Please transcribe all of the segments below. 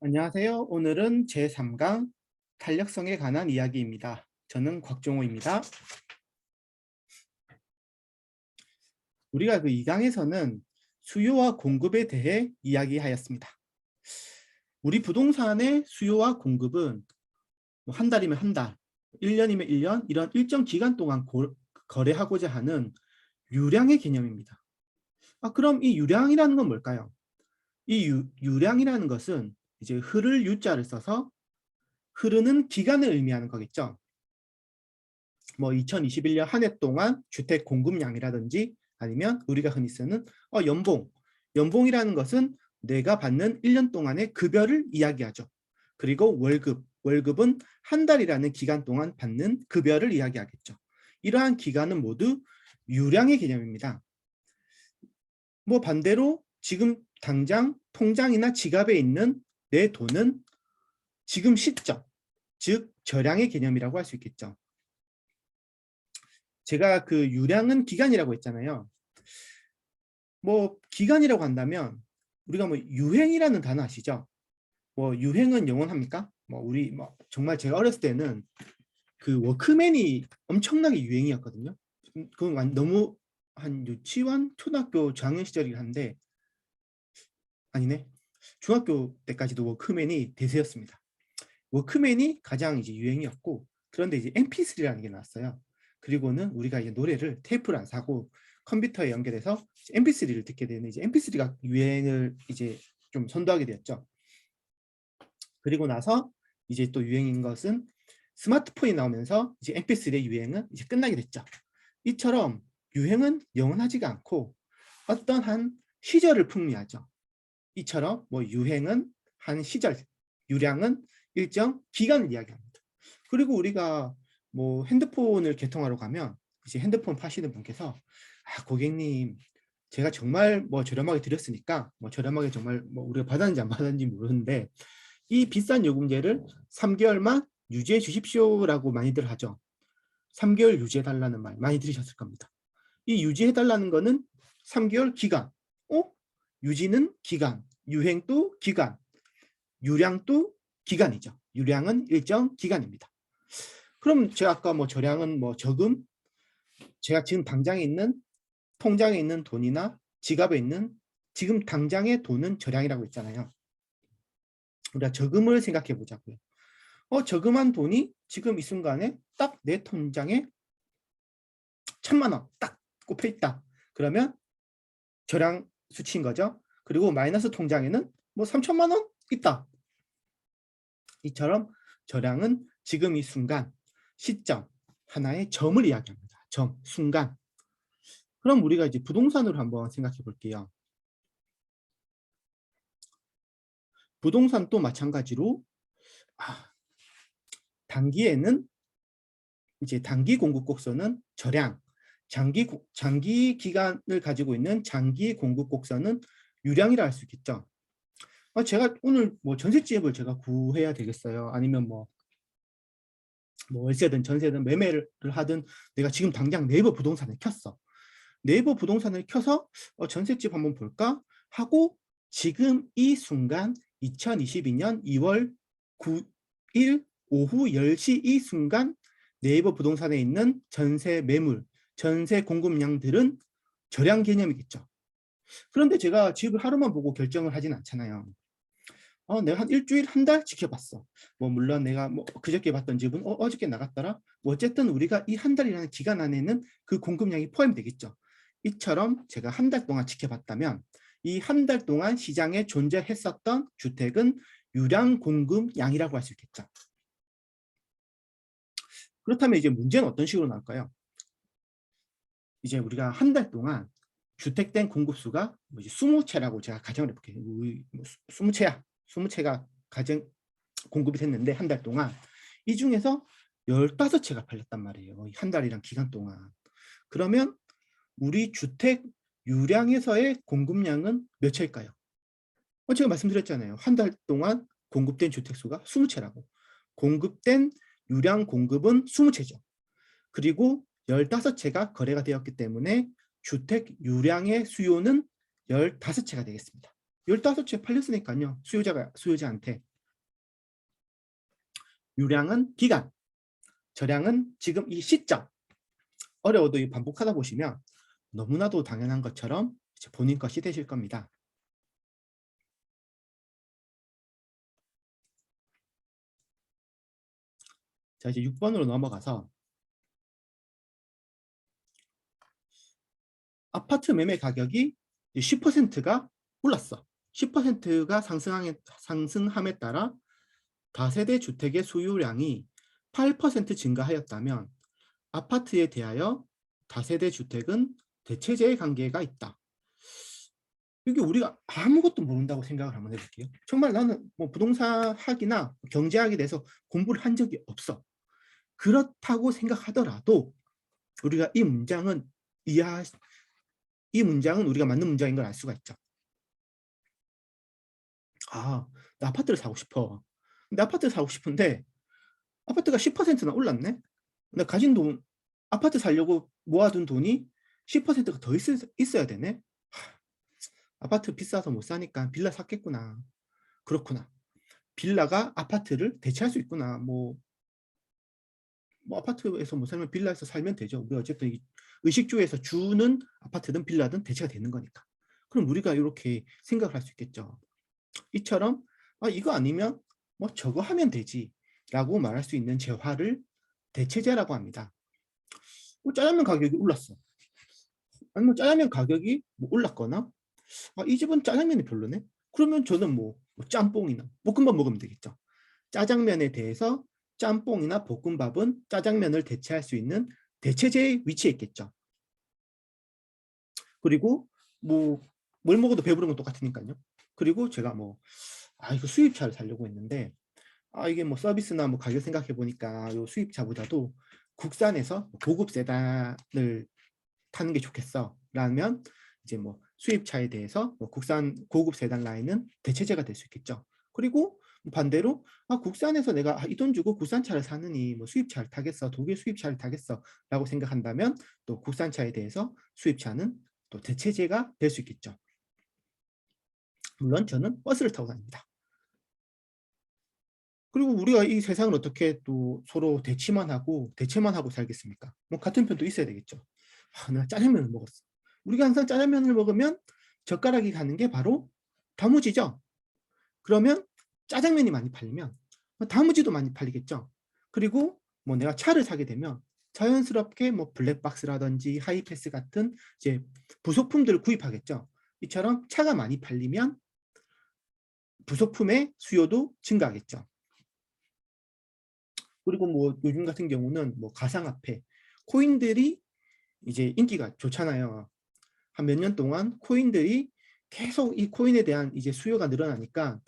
안녕하세요. 오늘은 제3강 탄력성에 관한 이야기입니다. 저는 곽종호입니다. 우리가 그 2강에서는 수요와 공급에 대해 이야기하였습니다. 우리 부동산의 수요와 공급은 한 달이면 한 달, 1년이면 1년 이런 일정 기간 동안 거래하고자 하는 유량의 개념입니다. 그럼 이 유량이라는 건 뭘까요? 이 유량이라는 것은 이제 흐를 유자를 써서 흐르는 기간을 의미하는 거겠죠. 뭐 2021년 한 해 동안 주택 공급량이라든지 아니면 우리가 흔히 쓰는 연봉이라는 것은 내가 받는 1년 동안의 급여를 이야기하죠. 그리고 월급은 한 달이라는 기간 동안 받는 급여를 이야기하겠죠. 이러한 기간은 모두 유량의 개념입니다. 뭐 반대로 지금 당장 통장이나 지갑에 있는 내 돈은 지금 시점, 즉 저량의 개념이라고 할 수 있겠죠. 제가 그 유량은 기간이라고 했잖아요. 뭐 기간이라고 한다면 우리가 뭐 유행이라는 단어 아시죠? 뭐 유행은 영원합니까? 뭐 우리 뭐 정말 제가 어렸을 때는 그 워크맨이 엄청나게 유행이었거든요. 그건 너무 한 유치원, 초등학교 저학년 시절이긴 한데 아니네. 중학교 때까지도 워크맨이 대세였습니다. 워크맨이 가장 이제 유행이었고 그런데 이제 MP3라는 게 나왔어요. 그리고는 우리가 이제 노래를 테이프를 안 사고 컴퓨터에 연결해서 MP3를 듣게 되는 이제 MP3가 유행을 이제 좀 선도하게 되었죠. 그리고 나서 이제 또 유행인 것은 스마트폰이 나오면서 이제 MP3의 유행은 이제 끝나게 됐죠. 이처럼 유행은 영원하지가 않고 어떤 한 시절을 풍미하죠. 이처럼 뭐 유행은 한 시절, 유량은 일정 기간을 이야기합니다. 그리고 우리가 뭐 핸드폰을 개통하러 가면 이제 핸드폰 파시는 분께서 고객님 제가 정말 뭐 저렴하게 드렸으니까 뭐 저렴하게 정말 뭐 우리가 받았는지 안 받았는지 모르는데 이 비싼 요금제를 3개월만 유지해 주십시오라고 많이들 하죠. 3개월 유지해 달라는 말 많이 들으셨을 겁니다. 이 유지해 달라는 거는 3개월 기간. 유지는 기간, 유행도 기간, 유량도 기간이죠. 유량은 일정 기간입니다. 그럼 제가 아까 뭐 저량은 뭐 저금, 제가 지금 당장에 있는 통장에 있는 돈이나 지갑에 있는 지금 당장의 돈은 저량이라고 했잖아요. 우리가 저금을 생각해 보자고요. 저금한 돈이 지금 이 순간에 딱 내 통장에 1,000만 원 딱 꼽혀 있다. 그러면 저량 수치인 거죠. 그리고 마이너스 통장에는 뭐 3,000만 원 있다. 이처럼 저량은 지금 이 순간, 시점, 하나의 점을 이야기합니다. 점, 순간. 그럼 우리가 이제 부동산으로 한번 생각해 볼게요. 부동산도 마찬가지로 단기에는 이제 단기 공급 곡선은 저량, 장기 기간을 가지고 있는 장기 공급 곡선은 유량이라 할 수 있겠죠. 제가 오늘 뭐 전셋집을 제가 구해야 되겠어요. 아니면 뭐 월세든 전세든 매매를 하든 내가 지금 당장 네이버 부동산을 켰어. 네이버 부동산을 켜서 전셋집 한번 볼까 하고 지금 이 순간 2022년 2월 9일 오후 10시 이 순간 네이버 부동산에 있는 전세 매물, 전세 공급량들은 저량 개념이겠죠. 그런데 제가 집을 하루만 보고 결정을 하진 않잖아요. 내가 한 일주일, 한 달 지켜봤어. 뭐 물론 내가 뭐 그저께 봤던 집은 어저께 나갔더라. 뭐 어쨌든 우리가 이 한 달이라는 기간 안에는 그 공급량이 포함되겠죠. 이처럼 제가 한 달 동안 지켜봤다면 이 한 달 동안 시장에 존재했었던 주택은 유량 공급량이라고 할 수 있겠죠. 그렇다면 이제 문제는 어떤 식으로 나올까요? 이제 우리가 한 달 동안 주택된 공급수가 20채라고 제가 가정을 해볼게요. 20채야. 20채가 가정 공급이 됐는데 한 달 동안 이 중에서 15채가 팔렸단 말이에요. 한 달이란 기간 동안. 그러면 우리 주택 유량에서의 공급량은 몇 채일까요? 제가 말씀드렸잖아요. 한 달 동안 공급된 주택수가 20채라고. 공급된 유량 공급은 20채죠. 그리고 15채가 거래가 되었기 때문에 주택 유량의 수요는 15채가 되겠습니다. 15채 팔렸으니까요. 수요자한테. 유량은 기간, 저량은 지금 이 시점. 어려워도 반복하다 보시면 너무나도 당연한 것처럼 이제 본인 것이 되실 겁니다. 자, 이제 6번으로 넘어가서 아파트 매매 가격이 10%가 올랐어. 10%가 상승함에 따라 다세대 주택의 소유량이 8% 증가하였다면 아파트에 대하여 다세대 주택은 대체제의 관계가 있다. 이게 우리가 아무것도 모른다고 생각을 한번 해볼게요. 정말 나는 뭐 부동산 학이나 경제학에 대해서 공부를 한 적이 없어. 그렇다고 생각하더라도 우리가 이 문장은 우리가 맞는 문장인 걸 알 수가 있죠. 아, 나 아파트를 사고 싶어. 근데 아파트를 사고 싶은데 아파트가 10%나 올랐네? 나 가진 돈, 아파트 살려고 모아둔 돈이 10%가 더 있어야 되네? 아파트 비싸서 못 사니까 빌라 샀겠구나. 그렇구나. 빌라가 아파트를 대체할 수 있구나. 뭐 아파트에서 못 살면 빌라에서 살면 되죠. 우리 어쨌든 의식주에서 주는 아파트든 빌라든 대체가 되는 거니까. 그럼 우리가 이렇게 생각을 할 수 있겠죠. 이처럼 이거 아니면 뭐 저거 하면 되지 라고 말할 수 있는 재화를 대체재라고 합니다. 짜장면 가격이 올랐어. 아니면 짜장면 가격이 뭐 올랐거나 이 집은 짜장면이 별로네. 그러면 저는 뭐 짬뽕이나 볶음밥 먹으면 되겠죠. 짜장면에 대해서 짬뽕이나 볶음밥은 짜장면을 대체할 수 있는 대체제의 위치에 있겠죠. 그리고 뭐 뭘 먹어도 배부른 건 똑같으니까요. 그리고 제가 이거 수입차를 사려고 했는데 이게 뭐 서비스나 뭐 가격 생각해 보니까 요 수입차보다도 국산에서 고급 세단을 타는 게 좋겠어 라면 이제 뭐 수입차에 대해서 국산 고급 세단 라인은 대체제가 될 수 있겠죠. 그리고 반대로 국산에서 내가 이 돈 주고 국산차를 사느니 뭐 수입차를 타겠어, 독일 수입차를 타겠어 라고 생각한다면 또 국산차에 대해서 수입차는 또 대체제가 될 수 있겠죠. 물론 저는 버스를 타고 다닙니다. 그리고 우리가 이 세상을 어떻게 또 서로 대체만 하고 살겠습니까? 뭐 같은 편도 있어야 되겠죠. 내가 짜장면을 먹었어. 우리가 항상 짜장면을 먹으면 젓가락이 가는 게 바로 다무지죠. 그러면 짜장면이 많이 팔리면 다무지도 많이 팔리겠죠. 그리고 뭐 내가 차를 사게 되면 자연스럽게 뭐 블랙박스라든지 하이패스 같은 이제 부속품들을 구입하겠죠. 이처럼 차가 많이 팔리면 부속품의 수요도 증가하겠죠. 그리고 뭐 요즘 같은 경우는 뭐 가상화폐, 코인들이 이제 인기가 좋잖아요. 한 몇 년 동안 코인들이 계속 이 코인에 대한 이제 수요가 늘어나니까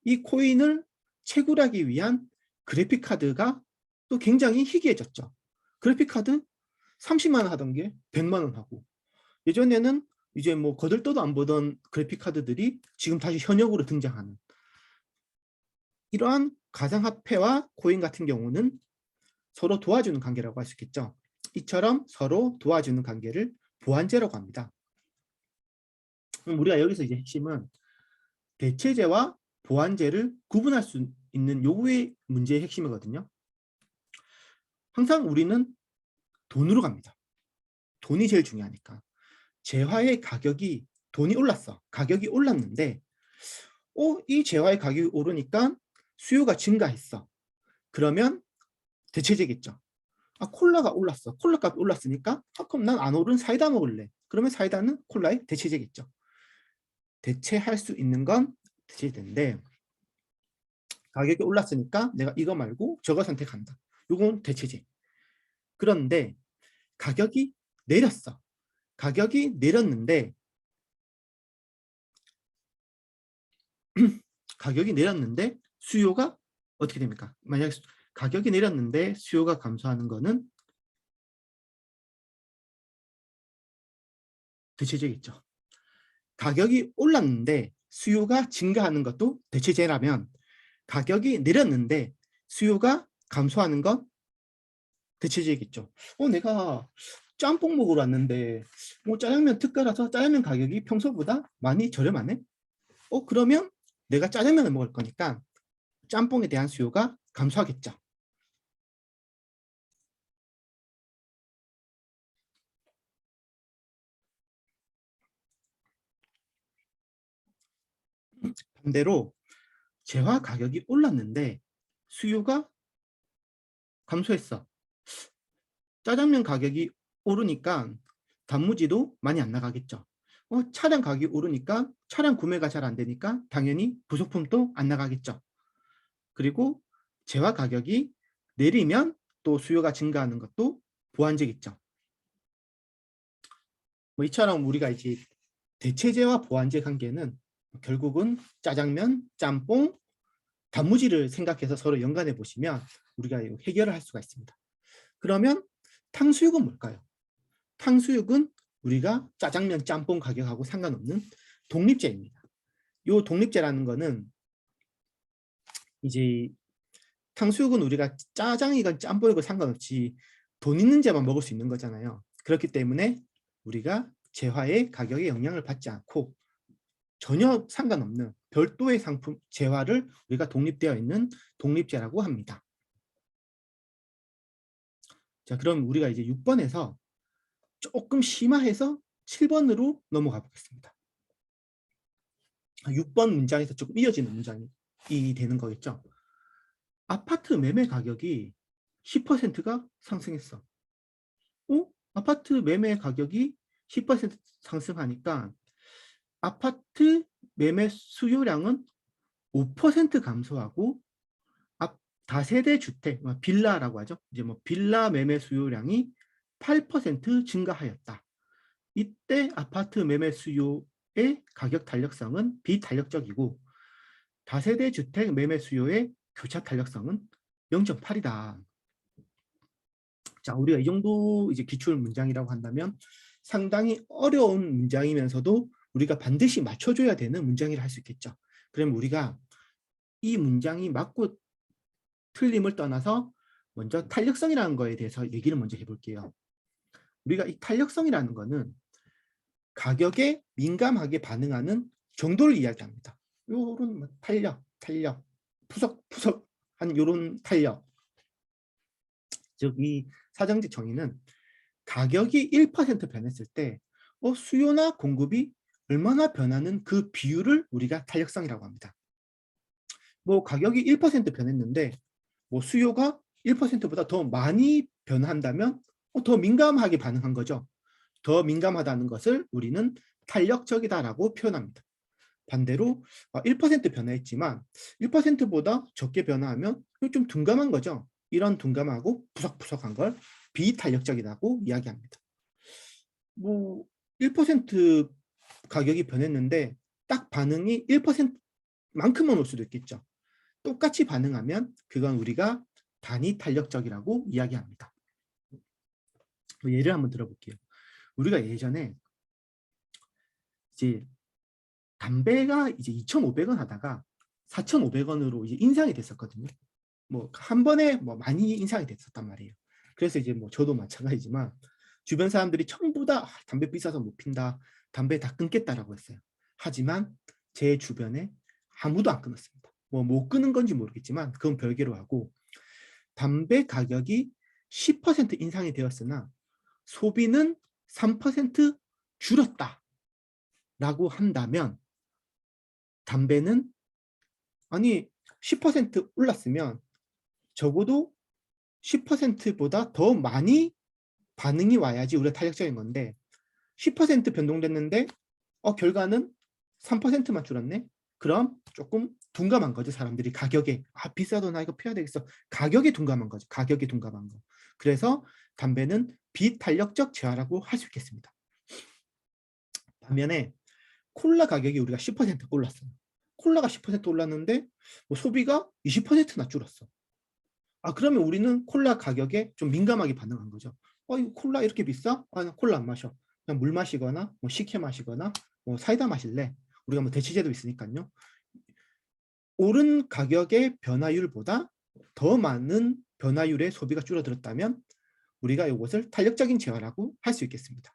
이 코인을 채굴하기 위한 그래픽 카드가 또 굉장히 희귀해졌죠. 그래픽 카드 30만 원 하던 게 100만 원 하고 예전에는 이제 뭐 거들떠도 안 보던 그래픽 카드들이 지금 다시 현역으로 등장하는 이러한 가상화폐와 코인 같은 경우는 서로 도와주는 관계라고 할 수 있겠죠. 이처럼 서로 도와주는 관계를 보완제라고 합니다. 그럼 우리가 여기서 이제 핵심은 대체제와 보완제를 구분할 수 있는 요구의 문제의 핵심이거든요. 항상 우리는 돈으로 갑니다. 돈이 제일 중요하니까. 재화의 가격이 돈이 올랐어. 가격이 올랐는데 이 재화의 가격이 오르니까 수요가 증가했어. 그러면 대체제겠죠. 콜라가 올랐어. 콜라 값이 올랐으니까 그럼 난 안 오른 사이다 먹을래. 그러면 사이다는 콜라의 대체제겠죠. 대체할 수 있는 건 대체제인데 가격이 올랐으니까 내가 이거 말고 저거 선택한다. 이건 대체제. 그런데 가격이 내렸어. 가격이 내렸는데 가격이 내렸는데 수요가 어떻게 됩니까? 만약 가격이 내렸는데 수요가 감소하는 거는 대체제겠죠. 가격이 올랐는데 수요가 증가하는 것도 대체제라면 가격이 내렸는데 수요가 감소하는 건 대체제겠죠. 내가 짬뽕 먹으러 왔는데 짜장면 특가라서 짜장면 가격이 평소보다 많이 저렴하네. 그러면 내가 짜장면을 먹을 거니까 짬뽕에 대한 수요가 감소하겠죠. 반대로 재화 가격이 올랐는데 수요가 감소했어. 짜장면 가격이 오르니까 단무지도 많이 안 나가겠죠. 차량 가격이 오르니까 차량 구매가 잘 안 되니까 당연히 부속품도 안 나가겠죠. 그리고 재화 가격이 내리면 또 수요가 증가하는 것도 보완제겠죠. 뭐 이처럼 우리가 이제 대체제와 보완제 관계는 결국은 짜장면, 짬뽕, 단무지를 생각해서 서로 연관해 보시면 우리가 해결을 할 수가 있습니다. 그러면 탕수육은 뭘까요? 탕수육은 우리가 짜장면, 짬뽕 가격하고 상관없는 독립제입니다. 이 독립제라는 거는 이제 탕수육은 우리가 짜장이건 짬뽕이건 상관없이 돈 있는 제만 먹을 수 있는 거잖아요. 그렇기 때문에 우리가 재화의 가격에 영향을 받지 않고 전혀 상관없는 별도의 상품 재화를 우리가 독립되어 있는 독립제라고 합니다. 자, 그럼 우리가 이제 6번에서 조금 심화해서 7번으로 넘어가 보겠습니다. 6번 문장에서 조금 이어지는 문장이 되는 거겠죠. 아파트 매매 가격이 10%가 상승했어. 아파트 매매 가격이 10% 상승하니까 아파트 매매 수요량은 5% 감소하고 다세대 주택, 빌라라고 하죠. 이제 뭐 빌라 매매 수요량이 8% 증가하였다. 이때 아파트 매매 수요의 가격 탄력성은 비탄력적이고 다세대 주택 매매 수요의 교차 탄력성은 0.8이다. 자, 우리가 이 정도 이제 기출 문장이라고 한다면 상당히 어려운 문장이면서도 우리가 반드시 맞춰줘야 되는 문장이라 할 수 있겠죠. 그럼 우리가 이 문장이 맞고 틀림을 떠나서 먼저 탄력성이라는 거에 대해서 얘기를 먼저 해볼게요. 우리가 이 탄력성이라는 거는 가격에 민감하게 반응하는 정도를 이야기합니다. 요런 탄력, 푸석푸석한 요런 탄력. 즉 이 사정직 정의는 가격이 1% 변했을 때 수요나 공급이 얼마나 변하는 그 비율을 우리가 탄력성이라고 합니다. 뭐 가격이 1% 변했는데 뭐 수요가 1%보다 더 많이 변한다면 더 민감하게 반응한 거죠. 더 민감하다는 것을 우리는 탄력적이다라고 표현합니다. 반대로 1% 변화했지만 1%보다 적게 변화하면 좀 둔감한 거죠. 이런 둔감하고 푸석푸석한 걸 비탄력적이라고 이야기합니다. 뭐 1% 가격이 변했는데 딱 반응이 1%만큼만 올 수도 있겠죠. 똑같이 반응하면 그건 우리가 단위 탄력적이라고 이야기합니다. 예를 한번 들어볼게요. 우리가 예전에 이제 담배가 이제 2,500원 하다가 4,500원으로 이제 인상이 됐었거든요. 뭐 한 번에 뭐 많이 인상이 됐었단 말이에요. 그래서 이제 뭐 저도 마찬가지지만 주변 사람들이 전부 다 담배 비싸서 못 핀다, 담배 다 끊겠다라고 했어요. 하지만 제 주변에 아무도 안 끊었습니다. 뭐 못 끊은 건지 모르겠지만 그건 별개로 하고 담배 가격이 10% 인상이 되었으나 소비는 3% 줄었다라고 한다면 담배는 아니 10% 올랐으면 적어도 10%보다 더 많이 반응이 와야지 우리가 탄력적인 건데 10% 변동됐는데 결과는 3%만 줄었네? 그럼 조금 둔감한 거죠. 사람들이 가격에 비싸도 나 이거 피해야 되겠어. 가격에 둔감한 거죠. 가격에 둔감한 거. 그래서 담배는 비탄력적 재화라고 할 수 있겠습니다. 반면에 콜라 가격이 우리가 10% 올랐어요. 콜라가 10% 올랐는데 뭐 소비가 20%나 줄었어. 그러면 우리는 콜라 가격에 좀 민감하게 반응한 거죠. 이거 콜라 이렇게 비싸? 나 콜라 안 마셔. 그냥 물 마시거나 뭐 식혜 마시거나 뭐 사이다 마실래? 우리가 뭐 대치제도 있으니까요. 오른 가격의 변화율보다 더 많은 변화율의 소비가 줄어들었다면 우리가 이것을 탄력적인 재화라고 할 수 있겠습니다.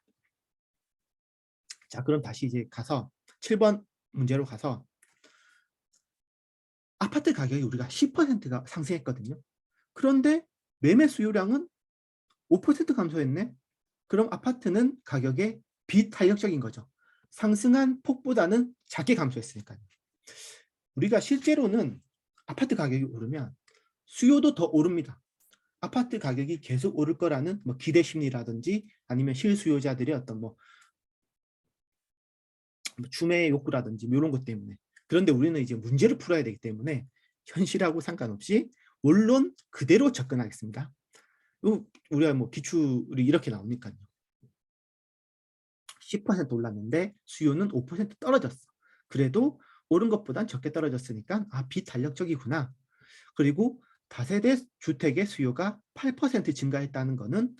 자, 그럼 다시 이제 가서 7번 문제로 가서 아파트 가격이 우리가 10%가 상승했거든요. 그런데 매매 수요량은 5% 감소했네. 그럼 아파트는 가격에 비탄력적인 거죠. 상승한 폭보다는 작게 감소했으니까요. 우리가 실제로는 아파트 가격이 오르면 수요도 더 오릅니다. 아파트 가격이 계속 오를 거라는 뭐 기대 심리라든지 아니면 실수요자들의 어떤 뭐 주매 욕구라든지 뭐 이런 것 때문에. 그런데 우리는 이제 문제를 풀어야 되기 때문에 현실하고 상관없이 원론 그대로 접근하겠습니다. 우리가 뭐 기출이 이렇게 나오니까요. 10% 올랐는데 수요는 5% 떨어졌어. 그래도 오른 것보단 적게 떨어졌으니까 비탄력적이구나. 그리고 다세대 주택의 수요가 8% 증가했다는 거는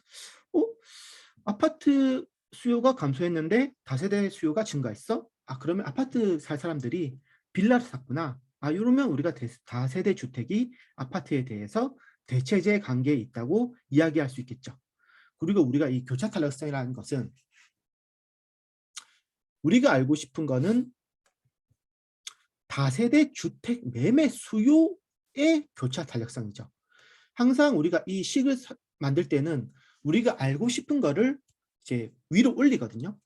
아파트 수요가 감소했는데 다세대 수요가 증가했어? 그러면 아파트 살 사람들이 빌라를 샀구나. 이러면 우리가 다세대 주택이 아파트에 대해서 대체제 관계에 있다고 이야기할 수 있겠죠. 그리고 우리가 이 교차 탄력성이라는 것은 우리가 알고 싶은 거는 다세대 주택 매매 수요의 교차 탄력성이죠. 항상 우리가 이 식을 만들 때는 우리가 알고 싶은 거를 이제 위로 올리거든요.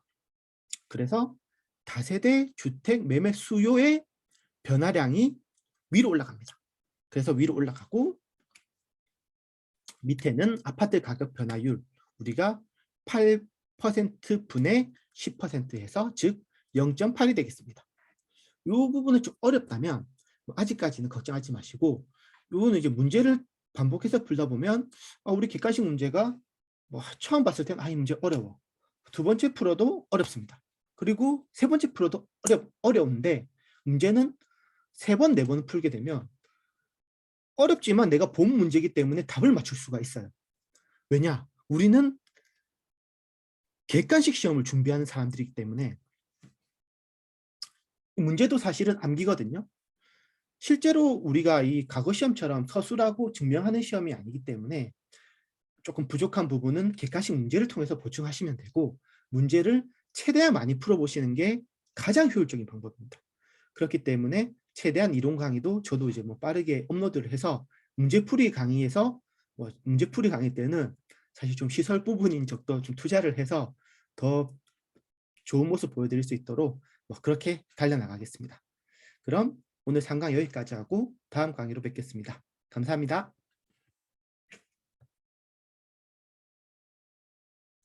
그래서 다세대 주택 매매 수요의 변화량이 위로 올라갑니다. 그래서 위로 올라가고 밑에는 아파트 가격 변화율 우리가 8% 분의 10% 해서 즉 0.8이 되겠습니다. 이 부분은 좀 어렵다면 아직까지는 걱정하지 마시고 이거는 이제 문제를 반복해서 풀다 보면 우리 객관식 문제가 뭐 처음 봤을 때는 이 문제 어려워. 두 번째 풀어도 어렵습니다. 그리고 세 번째 풀어도 어려운데 문제는 세 번, 네 번 풀게 되면 어렵지만 내가 본 문제이기 때문에 답을 맞출 수가 있어요. 왜냐? 우리는 객관식 시험을 준비하는 사람들이기 때문에 문제도 사실은 암기거든요. 실제로 우리가 이 과거 시험처럼 서술하고 증명하는 시험이 아니기 때문에 조금 부족한 부분은 객관식 문제를 통해서 보충하시면 되고 문제를 최대한 많이 풀어보시는 게 가장 효율적인 방법입니다. 그렇기 때문에 최대한 이론 강의도 저도 이제 뭐 빠르게 업로드를 해서 문제풀이 강의에서 문제풀이 강의 때는 사실 좀 시설 부분인 적도 좀 투자를 해서 더 좋은 모습 보여드릴 수 있도록 그렇게 달려나가겠습니다. 그럼 오늘 상강 여기까지 하고 다음 강의로 뵙겠습니다. 감사합니다.